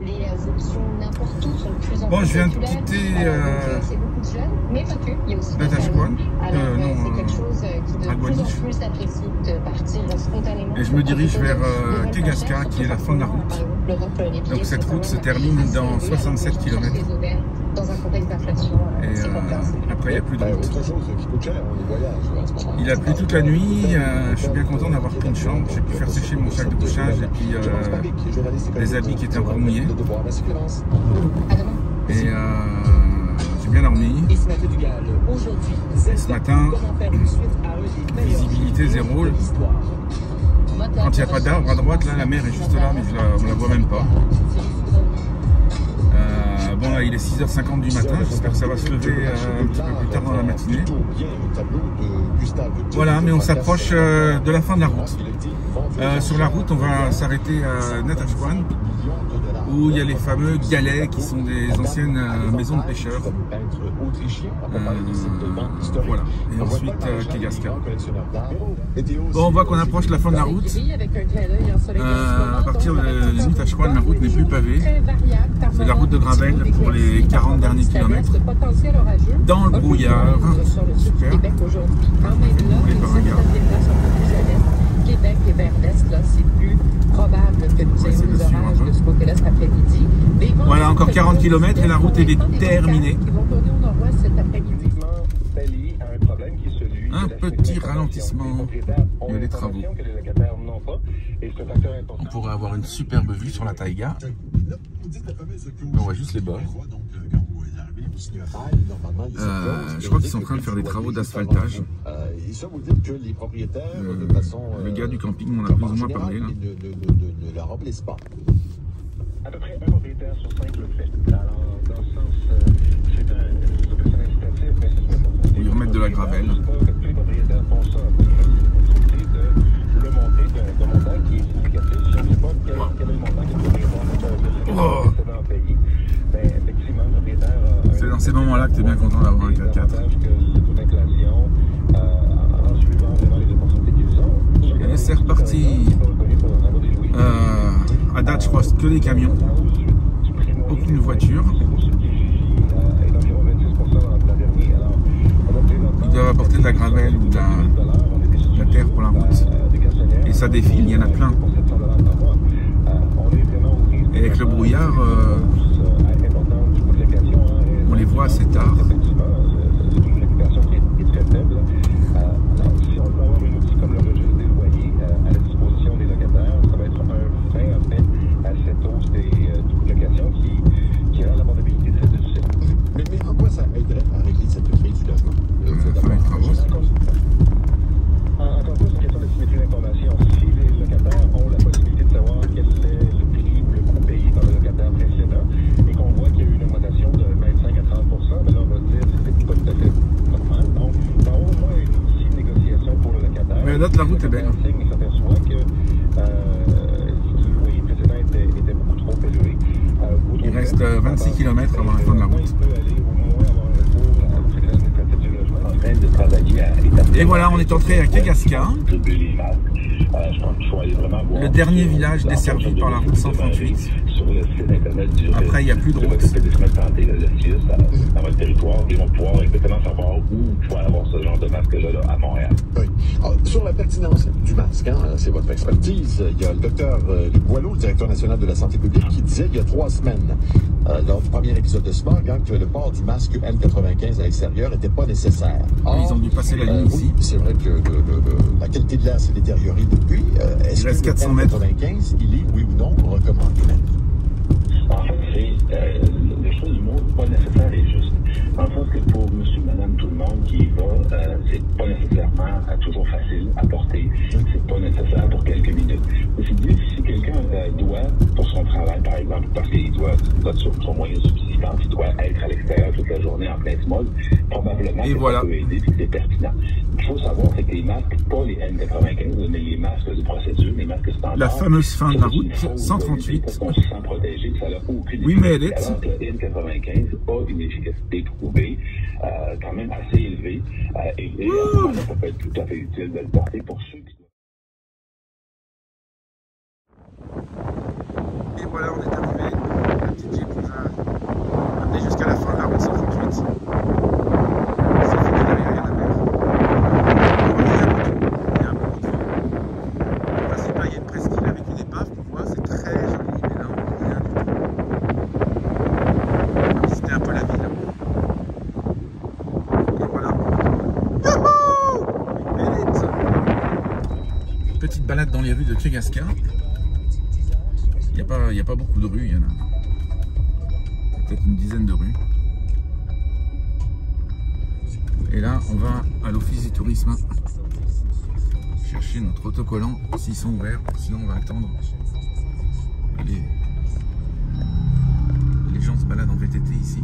Les options n'importe où sont de plus en plus Bon, je viens de populaires. quitter C'est beaucoup de jeunes, mais pas que. Il y a aussi des Natashquan. familles. Alors, c'est quelque chose qui de plus en plus apprécie de partir spontanément. Et je me dirige vers Kegaska, qui est la fin de la route. Donc cette route se termine dans 67 km. Dans un contexte d'inflation. Et après, il n'y a plus de route. Il a plu toute la nuit. Je suis bien content d'avoir pris une chambre. J'ai pu faire sécher mon sac de couchage et puis les habits qui étaient encore mouillés. Et j'ai bien dormi. Et ce matin, visibilité zéro. Quand il n'y a pas d'arbre à droite, là, la mer est juste là, mais on ne la voit même pas. Bon, là, il est 6h50 du matin. J'espère que ça va se lever un petit peu plus tard dans la matinée. Voilà, mais on s'approche de la fin de la route. Sur la route, on va s'arrêter à Natashquan, où il y a les fameux galets qui sont des anciennes maisons de pêcheurs. Voilà, et ensuite Kegaska. Bon, on voit qu'on approche de la fin de la route. À partir de Natashquan, la route n'est plus pavée. C'est la route de gravel pour les 40 derniers kilomètres. Dans le brouillard. Super. Roulé par un gars. Québec et vers l'est, là, c'est plus probable que nous ayons des orages de ce côté-là cet après-midi. Voilà, encore 40 km et la route est terminée. Un petit ralentissement. Il y a des travaux. On pourrait avoir une superbe vue sur la taïga. On voit juste les bords. Je crois qu'ils sont en train de faire des travaux d'asphaltage. Le gars du camping m'en a plus ou moins parlé. Là. À peu près un propriétaire sur 5 le fait. Alors, dans ce sens, c'est une opération incitative, mais c'est pas Ils remettent de la gravelle. tous les propriétaires font ça. De le monter d'un montant qui est significatif. Si on ne sait pas quel est le montant que le propriétaire précédent pays, ben, effectivement, le propriétaire c'est dans ces moments-là que tu es bien content d'avoir un 4x4. Et c'est reparti. À date, je crois que des camions. Aucune voiture. Ils doivent apporter de la gravelle ou de la terre pour la route. Et ça défile, il y en a plein. Et avec le brouillard, on les voit assez tard. La route est belle. Il reste 26 km avant la fin de la route. Et voilà, on est entré à Kegaska, le dernier village desservi par la route 138. Après, il n'y a plus de route. Dans votre territoire, ils vont pouvoir exactement savoir où vous pouvez avoir ce genre de masque-là à Montréal. Oui. Alors, sur la pertinence du masque, hein, c'est votre expertise. Il y a le docteur Luc Boileau, le directeur national de la santé publique, qui disait il y a 3 semaines, lors du premier épisode de Smog, hein, que le port du masque N95 à l'extérieur n'était pas nécessaire. Or, ils ont dû passer la ligne ici. Oui, c'est vrai que la qualité de l'air s'est détériorée depuis. Est-ce que le N95, il est, oui ou non, recommandé? En fait, c'est le choix du mot pas nécessaire et juste. Dans le sens que pour monsieur, madame, tout le monde qui y va, c'est pas nécessairement toujours facile à porter. C'est pas nécessaire pour quelques minutes. C'est dit, si quelqu'un doit, pour son travail par exemple, parce qu'il doit sur son moyen de subsistance, il doit être à l'extérieur toute la journée en plein smog, probablement que ça peut aider et que c'est pertinent. Il faut savoir c'est que les masques, pas les N95, mais les masques de procédure, les masques standards. La fameuse fin de la route 138. On se sent protégé, ça n'a aucune oui, mais elle alors que le N95 a une efficacité trouvée quand même assez élevée et à ce moment-là, ça peut être tout à fait utile de le porter pour ceux qui... Et voilà, on est arrivé. de Kegaska. Il n'y a pas beaucoup de rues, il y en a peut-être une dizaine de rues. Et là, on va à l'office du tourisme chercher notre autocollant s'ils sont ouverts, sinon on va attendre. Les gens se baladent en VTT ici.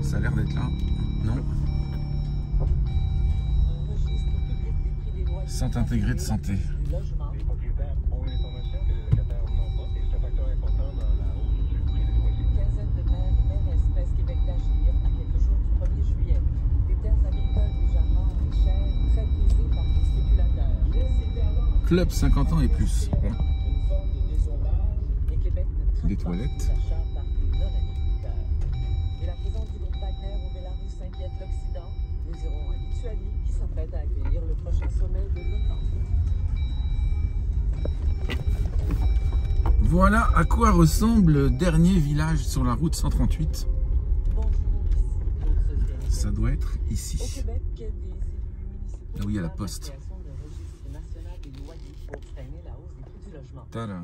Ça a l'air d'être là. Non. Centre intégré de santé. Club 50 ans et plus. Bon. Des toilettes. Et la présence du groupe Wagner au Bélarus s'inquiète l'Occident. Nous irons en Lituanie qui s'apprête à accueillir le prochain sommet de l'OTAN. Voilà à quoi ressemble le dernier village sur la route 138. Ça doit être ici. Au Québec, des élus municipaux là où il y a la poste. Tada.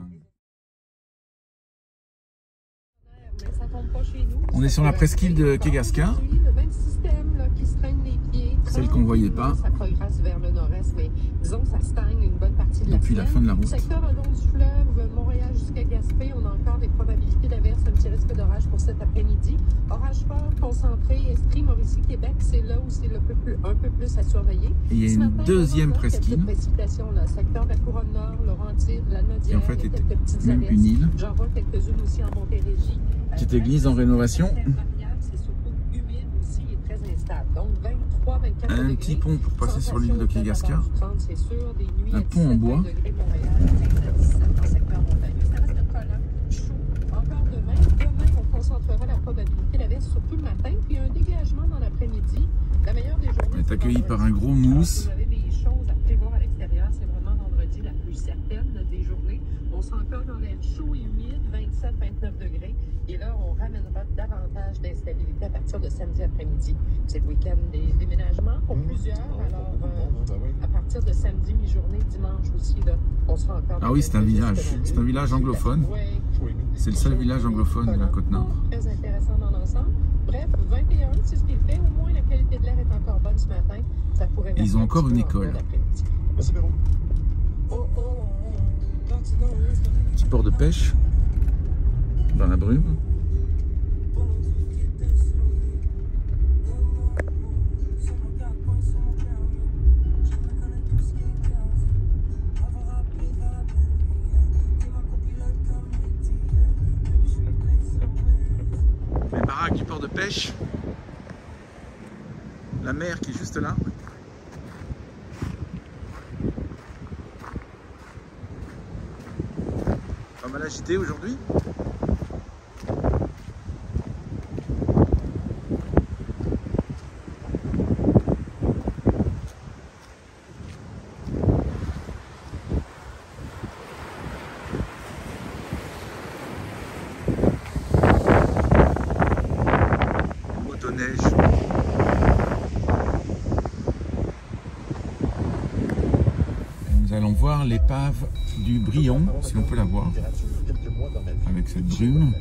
On est sur la presqu'île de Kegaska. Celle qu'on ne voyait pas. Depuis la fin de la route. Secteur le long du fleuve, Montréal jusqu'à Gaspé, on a encore des probabilités d'averse, un petit risque d'orage pour cet après-midi. Orage fort, concentré, Estrie, Mauricie, Québec, c'est là où c'est un peu plus à surveiller. Et il y a une deuxième presqu'île. Précipitations, le secteur de la Couronne Nord, Laurentide, la Nodière, qui en fait est même une île. J'en vois quelques-unes aussi en Montérégie. Petite église en rénovation. C'est surtout humide aussi et très instable. Donc 23, 24 un degrés. petit pont pour passer sur l'île de Kegaska. Un pont en bois. Surtout le matin, puis un dégagement dans l'après-midi. La meilleure des journées. On est accueilli par un gros mousse. Vous avez des choses à prévoir à l'extérieur. C'est vraiment vendredi la plus certaine des journées. On sent encore dans l'air chaud et humide, 27-29 degrés. Et là, on ramènera davantage d'instabilité à partir de samedi après-midi. C'est le week-end des déménagements pour plusieurs. Alors, à partir de samedi, mi-journée, dimanche aussi, là, on sera encore... Ah oui, c'est un village. C'est un village anglophone. C'est le seul village anglophone de la Côte-Nord. Très intéressant dans l'ensemble. Bref, 21, c'est ce qui fait. Au moins, la qualité de l'air est encore bonne ce matin. Ça pourrait ils ont encore une école. Petit port de pêche dans la brume. Les baraques du port de pêche. La mer qui est juste là. Pas mal agité aujourd'hui. Motoneige. Nous allons voir l'épave du Brion, si on peut la voir, avec cette brume.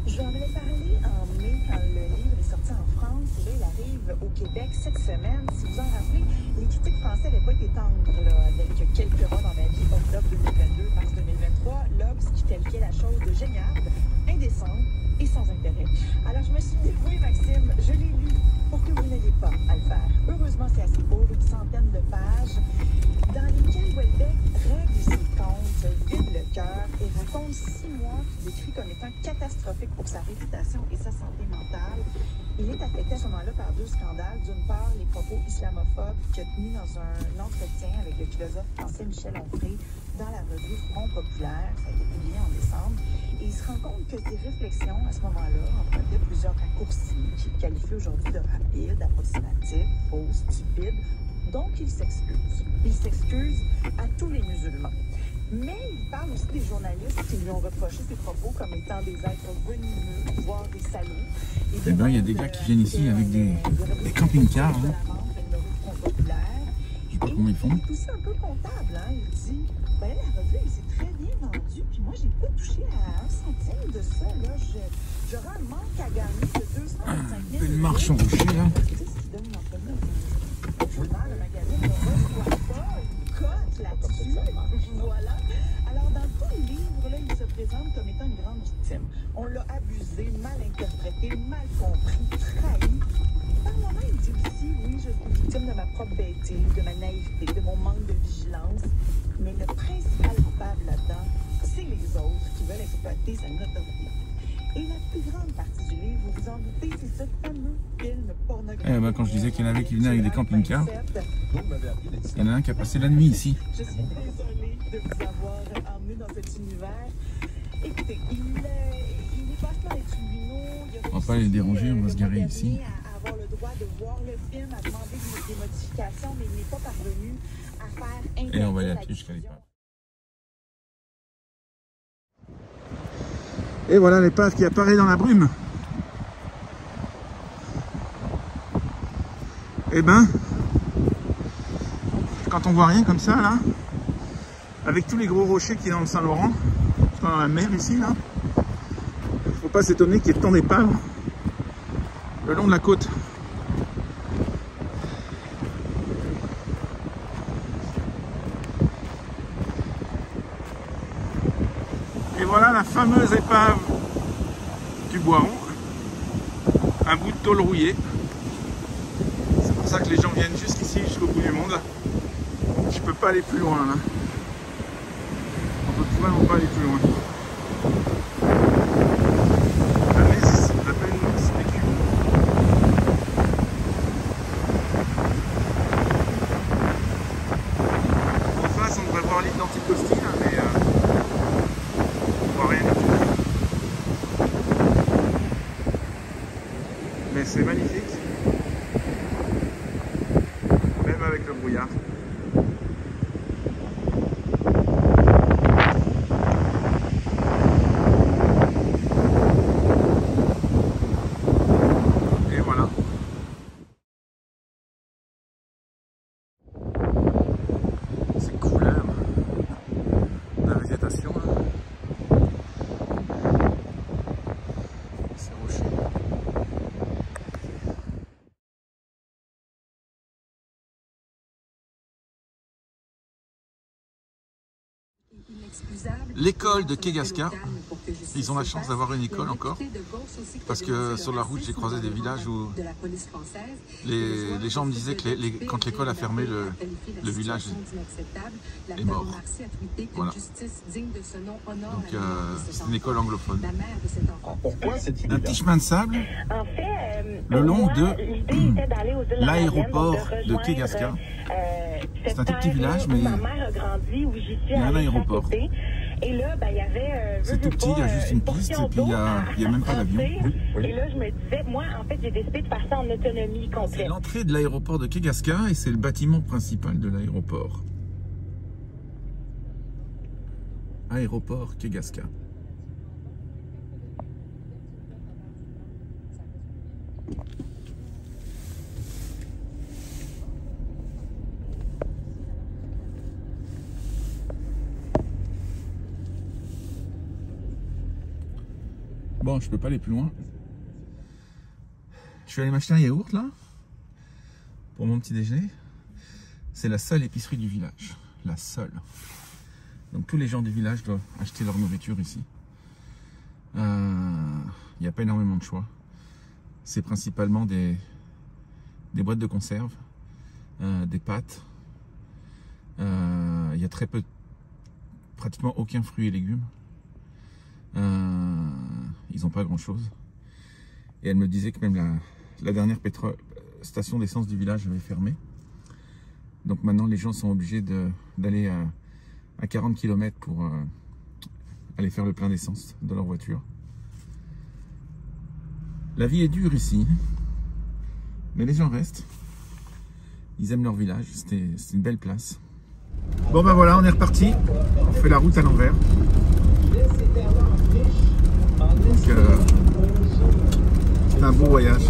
Je vais en parler en mai quand le livre est sorti en France. Et là, il arrive au Québec cette semaine. Si vous en rappelez, les critiques français n'avaient pas été tendres avec quelques mois dans ma vie, octobre 2022, mars 2023. L'Obs qui qualifiait la chose de géniale, indécente et sans intérêt. Alors je me suis dit, oui Maxime, je l'ai lu pour que vous n'ayez pas à le faire. Heureusement, c'est assez beau, une centaine de pages, dans lesquelles Houellebecq règle ses comptes, vide le cœur et raconte 6 mois qu'il décrit comme étant catastrophique pour sa réputation et sa santé mentale. Il est affecté à ce moment-là par 2 scandales. D'une part, les propos islamophobes qu'il a tenus dans un entretien avec le philosophe français Michel Onfray dans la revue Front Populaire. Ça a été publié en décembre. Et il se rend compte que ses réflexions, à ce moment-là, empruntaient plusieurs raccourcis qu'il qualifie aujourd'hui de rapides, approximatifs, faux, stupides. Donc, il s'excuse. Il s'excuse à tous les musulmans. Mais il parle aussi des journalistes qui lui ont reproché ses propos comme étant des êtres venimeux, voire des salauds. Eh bien, il y a des gars qui viennent ici avec des camping-cars. Hein. voir comment ils font. Il est aussi un peu comptable, hein. Il dit, ben la revue, il s'est très bien vendu, puis moi, j'ai pas touché à 1 centime de ça, là. J'aurais un manque à gagner de 225 000. Une marche en rocher, là. Tu sais, ce qui donne une entrevue dans un journal, le magazine, on reçoit pas une cote là-dessus. Voilà. Alors, dans tout le livre, là, il se présente comme étant une grande victime. On l'a abusé, mal interprété, mal compris, trahi. Par moment, il dit aussi, oui, je suis victime de ma propre bêtise, de ma naïveté, de mon manque de vigilance. Mais le principal coupable là-dedans, c'est les autres qui veulent exploiter sa notoriété. Et la plus grande partie du livre, vous vous en doutez, c'est ce fameux film pornographique. Eh ben, quand je disais qu'il y en avait qui venaient avec des camping-cars, il y en a un qui a passé la nuit ici. Je suis désolée de vous avoir emmené dans cet univers. Écoutez, il est passé dans les tribunaux. On va pas les déranger, on va se garer ici. À avoir le droit de voir le film, à demander des modifications, mais il n'est pas parvenu à faire. Et on va aller à pied jusqu'à l'épave. Et voilà l'épave qui apparaît dans la brume. Et ben, quand on voit rien comme ça là, avec tous les gros rochers qu'il y a dans le Saint-Laurent, dans la mer ici là, faut pas s'étonner qu'il y ait tant d'épaves le long de la côte. Et voilà la fameuse épave du Boiron, un bout de tôle rouillée. C'est pour ça que les gens viennent jusqu'ici, jusqu'au bout du monde. Je peux pas aller plus loin là. On peut vraiment pas aller plus loin. La peine c'est des cubes. En face, on devrait voir l'île d'Anticosti, mais on voit rien du tout. Mais c'est magnifique, même avec le brouillard. Et voilà. Ces couleurs de la végétation là. Ces rochers. L'école de Kegaska, ils ont la chance d'avoir une école encore, parce que sur la route j'ai croisé des villages où les gens me disaient que quand l'école a fermé, le village est mort. Voilà. Donc c'est une école anglophone. Un petit chemin de sable le long de l'aéroport de Kegaska. C'est un tout petit village, mais il y a un aéroport. Et là, ben, il y avait. C'est tout petit, il y a juste une piste et puis il n'y a même pas d'avion. Et là, je me disais, moi, en fait, j'ai décidé de faire ça en autonomie complète. C'est l'entrée de l'aéroport de Kegaska et c'est le bâtiment principal de l'aéroport. Aéroport Kegaska. Bon, je peux pas aller plus loin. Je suis allé m'acheter un yaourt là pour mon petit déjeuner. C'est la seule épicerie du village, la seule. Donc tous les gens du village doivent acheter leur nourriture ici. Il n'y a pas énormément de choix. C'est principalement des boîtes de conserve, des pâtes. Il y a très peu, pratiquement aucun fruit et légumes. Ils n'ont pas grand chose. Et elle me disait que même la dernière station d'essence du village avait fermé. Donc maintenant les gens sont obligés d'aller à 40 km pour aller faire le plein d'essence de leur voiture. La vie est dure ici, mais les gens restent. Ils aiment leur village, c'est une belle place. Bon ben voilà, on est reparti. On fait la route à l'envers. Donc, c'est un beau voyage.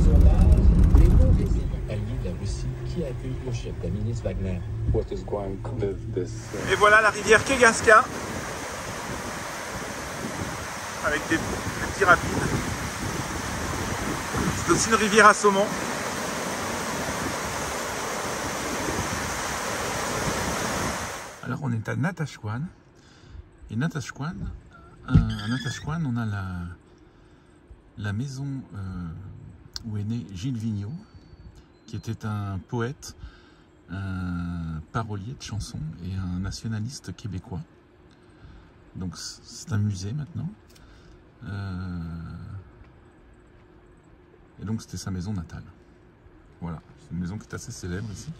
Russie qui accueille le chef de la milice Wagner. Et voilà la rivière Kegaska avec des petits rapides. C'est aussi une rivière à saumon. Alors on est à Natashquan. Et Natashquan, à Natashquan, on a la maison où est né Gilles Vigneault, qui était un poète, un parolier de chansons et un nationaliste québécois. Donc c'est un musée maintenant. Et donc c'était sa maison natale. Voilà, c'est une maison qui est assez célèbre ici.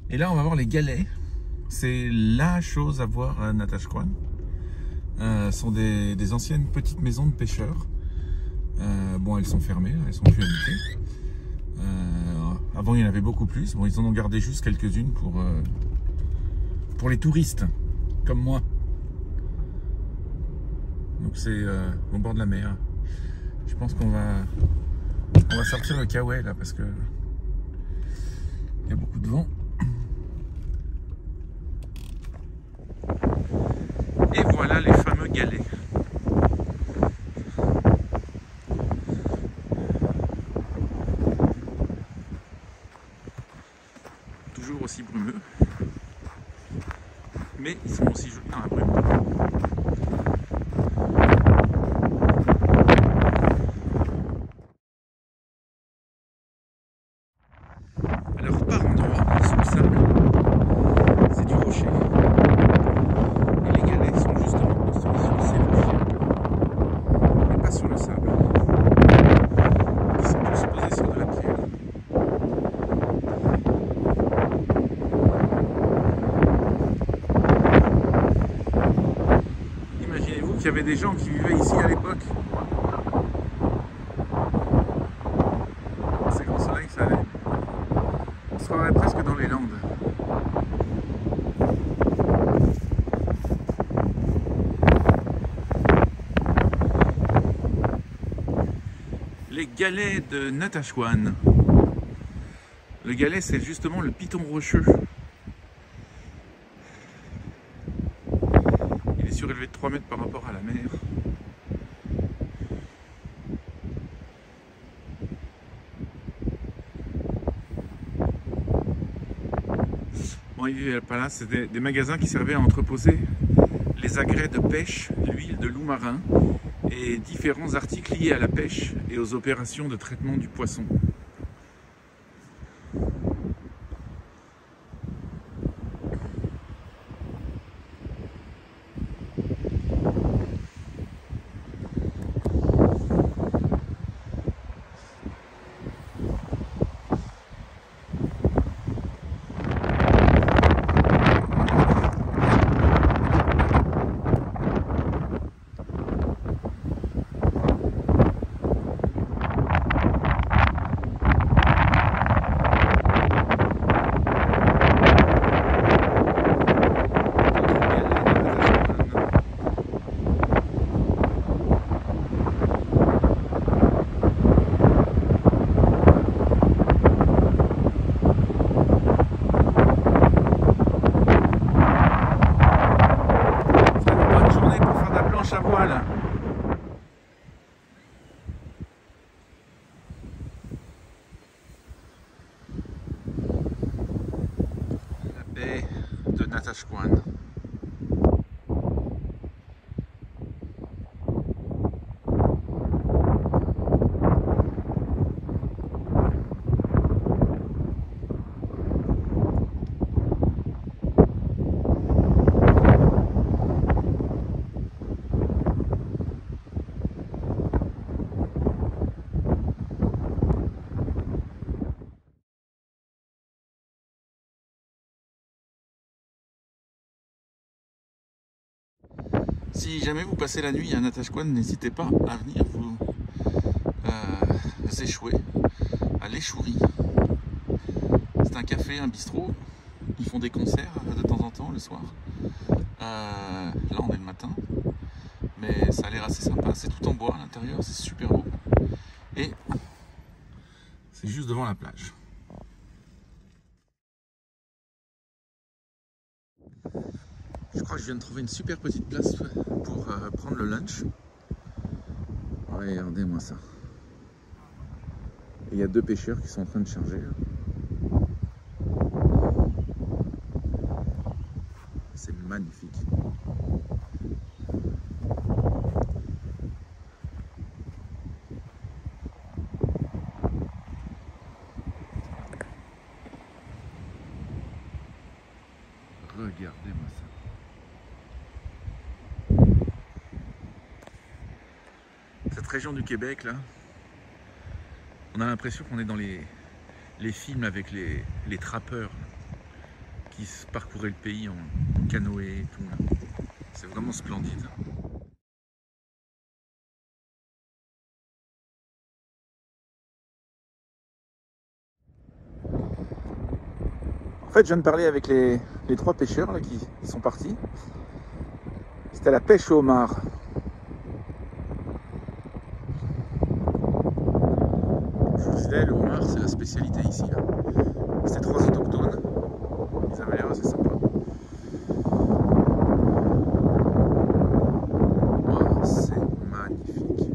Et là on va voir les galets. C'est la chose à voir à Natashquan. Ce sont des anciennes petites maisons de pêcheurs. Bon, elles sont fermées, elles sont plus habitées. Avant, il y en avait beaucoup plus. Bon, ils en ont gardé juste quelques-unes pour les touristes, comme moi. Donc c'est au bord de la mer. Je pense qu'on va sortir le Kauai là parce que il y a beaucoup de vent. Et voilà les fameux galets. Toujours aussi brumeux. Mais ils sont aussi jolis dans la brume. Alors par endroits, sous le sable, c'est du rocher. Et les galets sont justement construits sur ces rochers, mais pas sur le sable. Ils sont tous posés sur de la pierre. Imaginez-vous qu'il y avait des gens qui vivaient ici à l'époque. C'est grand soleil que ça allait. On se croirait presque dans les Landes. Les galets de Natashquan. Le galet, c'est justement le piton rocheux. Il est surélevé de 3 mètres par rapport à la mer. Bon, il vivait pas là, c'était des magasins qui servaient à entreposer les agrès de pêche, l'huile de loup marin et différents articles liés à la pêche et aux opérations de traitement du poisson. À voile. La baie de Natashquan. Si jamais vous passez la nuit à Natashquan, n'hésitez pas à venir vous échouer à l'Échouerie. C'est un café, un bistrot. Ils font des concerts de temps en temps le soir. Là on est le matin. mais ça a l'air assez sympa. C'est tout en bois à l'intérieur, c'est super beau. Et c'est juste devant la plage. Je crois que je viens de trouver une super petite place pour prendre le lunch. Regardez-moi ça. Et il y a deux pêcheurs qui sont en train de charger. C'est magnifique. Regardez-moi ça. Cette région du Québec là, on a l'impression qu'on est dans les films avec les trappeurs qui parcouraient le pays en canoë et tout. C'est vraiment splendide. En fait, je viens de parler avec les trois pêcheurs là, qui sont partis. C'était la pêche au homard. Je vous disais, le homard, c'est la spécialité ici. C'était trois autochtones. Ils avaient l'air assez sympas. Wow, c'est magnifique.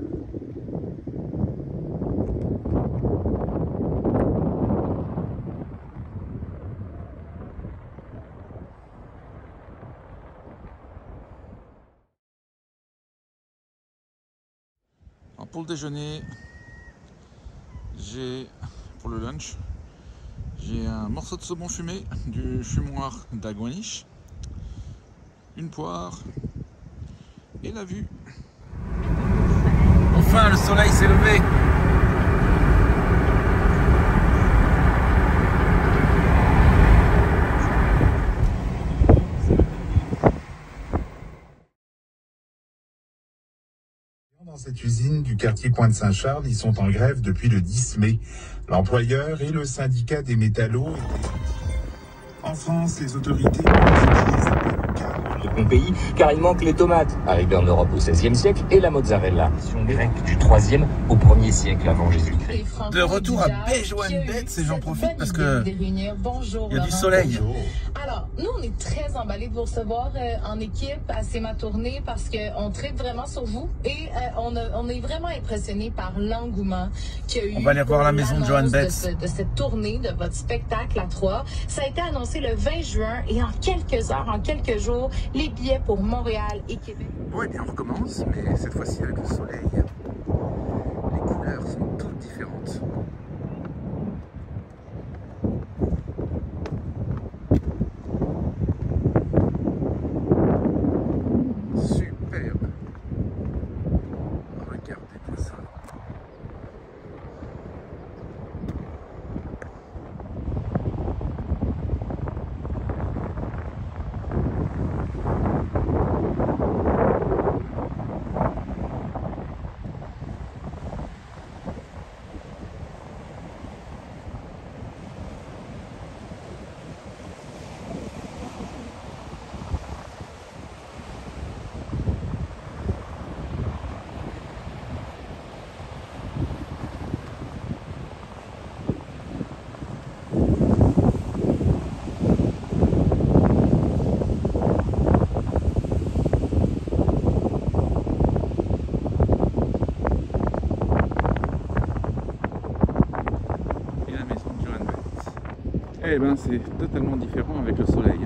Alors pour le déjeuner, pour le lunch, j'ai un morceau de saumon fumé du fumoir d'Aguaniche, une poire et la vue. Enfin, le soleil s'est levé. Dans cette usine du quartier Pointe-Saint-Charles, ils sont en grève depuis le 10 mai. L'employeur et le syndicat des métallos étaient... En France, les autorités de Pompéi, car il manque les tomates, arrivées en Europe au XVIe siècle, et la mozzarella, grecque du 3e au 1er siècle avant Jésus-Christ. De retour à Baie Joan Betts, et j'en profite parce que il y a du soleil. Alors, nous, on est très emballés de vous recevoir en équipe à C'est ma tournée parce qu'on tripe vraiment sur vous et on est vraiment impressionnés par l'engouement qu'il y a eu. On va aller voir la maison de Joan Betts. De cette tournée, de votre spectacle à Troyes. Ça a été annoncé le 20 juin et en quelques heures, en quelques jours, les billets pour Montréal et Québec. Bon, et bien on recommence, mais cette fois-ci avec le soleil. Les couleurs sont toutes différentes. Superbe. Regardez-moi ça. Eh ben c'est totalement différent avec le soleil.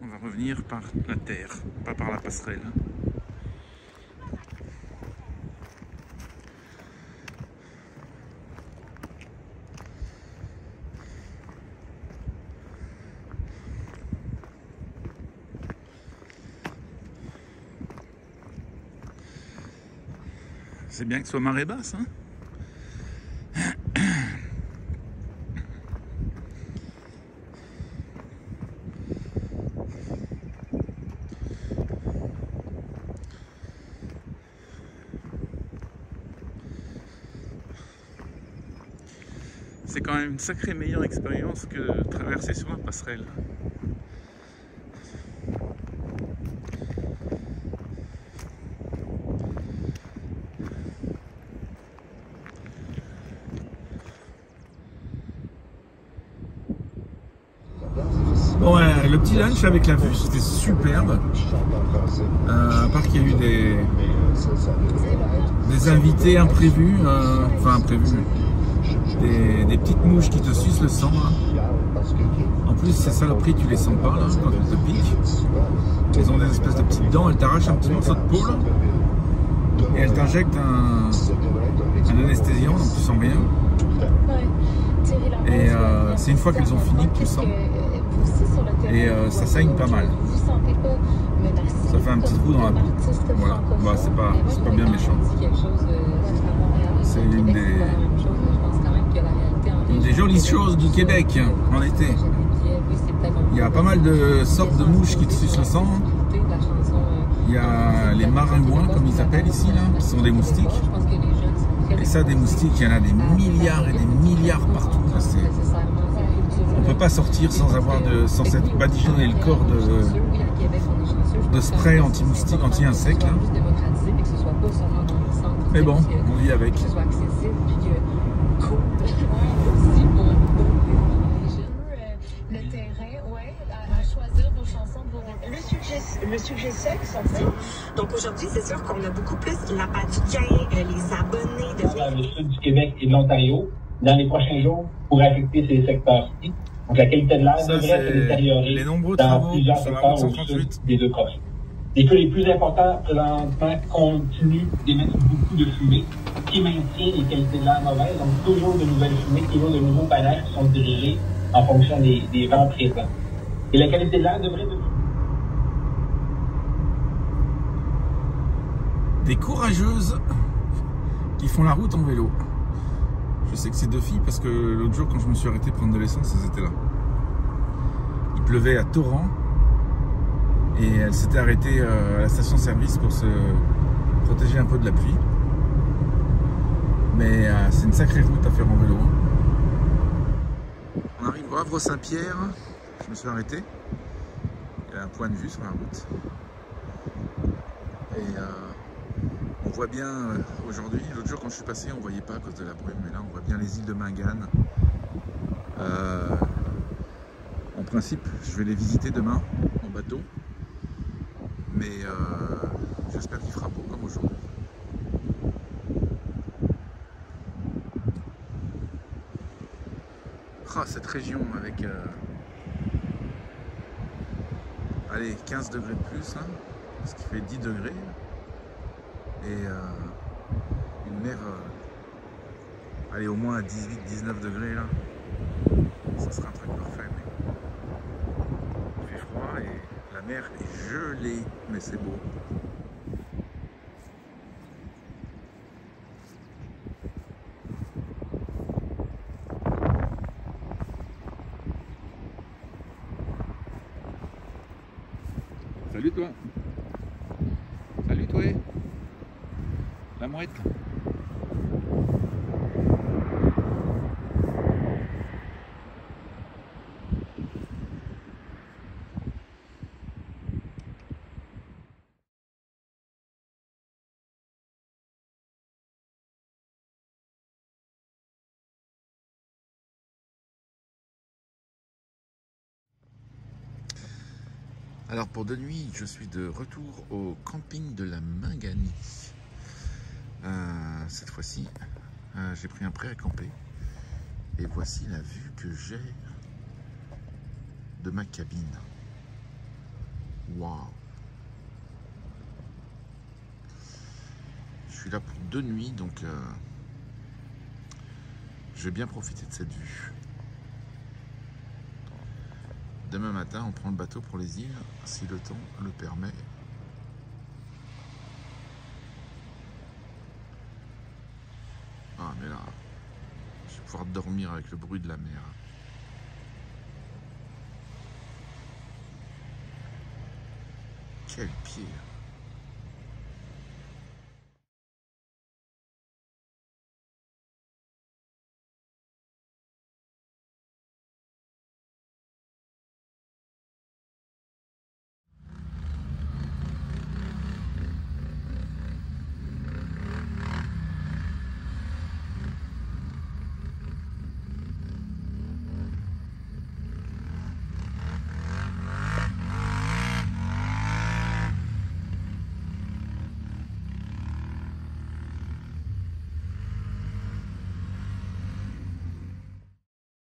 On va revenir par la terre, pas par la passerelle. C'est bien que ce soit marée basse, hein. C'est quand même une sacrée meilleure expérience que de traverser sur la passerelle. Bon, le petit lunch avec la vue, c'était superbe. À part qu'il y a eu des invités imprévus, enfin imprévus, des petites mouches qui te sucent le sang. Là. En plus, ces saloperies, tu les sens pas là, quand elles te piquent. Elles ont des espèces de petites dents, elles t'arrachent un petit morceau de peau là, et elles t'injectent un anesthésiant, donc tu sens rien. Et c'est une fois qu'elles ont fini que tu sens. Et ça saigne pas mal. Ça fait un petit trou dans la peau. Voilà, bah, c'est pas bien méchant. C'est une des jolies choses du Québec en été. Il y a pas mal de sortes de mouches qui te sucent le sang. Il y a les maringouins, comme ils appellent ici, là, qui sont des moustiques. Et ça, des moustiques, il y en a des milliards et des milliards partout. On ne peut pas sortir sans s'être badigeonné le corps de spray anti-moustique, anti-insecte. Mais bon, on vit avec. Le terrain, ouais, à choisir vos chansons pour le sujet sexe, en fait. Donc aujourd'hui, c'est sûr qu'on a beaucoup plus la part du gain, les abonnés de... Dans le sud du Québec et de l'Ontario, dans les prochains jours, pour affecter ces secteurs-ci. Donc la qualité de l'air devrait se détériorer dans plusieurs secteurs au sud des deux provinces. Les feux les plus importants présentement continuent d'émettre beaucoup de fumée qui maintient les qualités de l'air mauvaises. Donc toujours de nouvelles fumées, toujours de nouveaux panaches qui sont dirigés en fonction des vents présents. Et la qualité de l'air devrait... Des courageuses qui font la route en vélo. Je sais que c'est deux filles parce que l'autre jour quand je me suis arrêté prendre de l'essence, elles étaient là. Il pleuvait à torrent et elles s'étaient arrêtées à la station-service pour se protéger un peu de la pluie. Mais c'est une sacrée route à faire en vélo. On arrive au Havre-Saint-Pierre, je me suis arrêté. Il y a un point de vue sur la route. Et on voit bien aujourd'hui, l'autre jour quand je suis passé on ne voyait pas à cause de la brume, mais là on voit bien les îles de Mingan. En principe je vais les visiter demain en bateau, mais j'espère qu'il fera beau comme aujourd'hui. Ah, cette région avec allez, 15 degrés de plus, hein, ce qui fait 10 degrés. Et une mer allez, au moins à 18-19 degrés là, ça sera un truc parfait. Mais il fait froid et la mer est gelée, mais c'est beau. Salut toi. Salut toi. La mouette. Alors pour de nuit, je suis de retour au camping de la Minganie. Cette fois-ci, j'ai pris un prêt à camper. Et voici la vue que j'ai de ma cabine. Waouh! Je suis là pour 2 nuits, donc je vais bien profiter de cette vue. Demain matin, on prend le bateau pour les îles, si le temps le permet. Ah, mais là, je vais pouvoir dormir avec le bruit de la mer. Quel pied!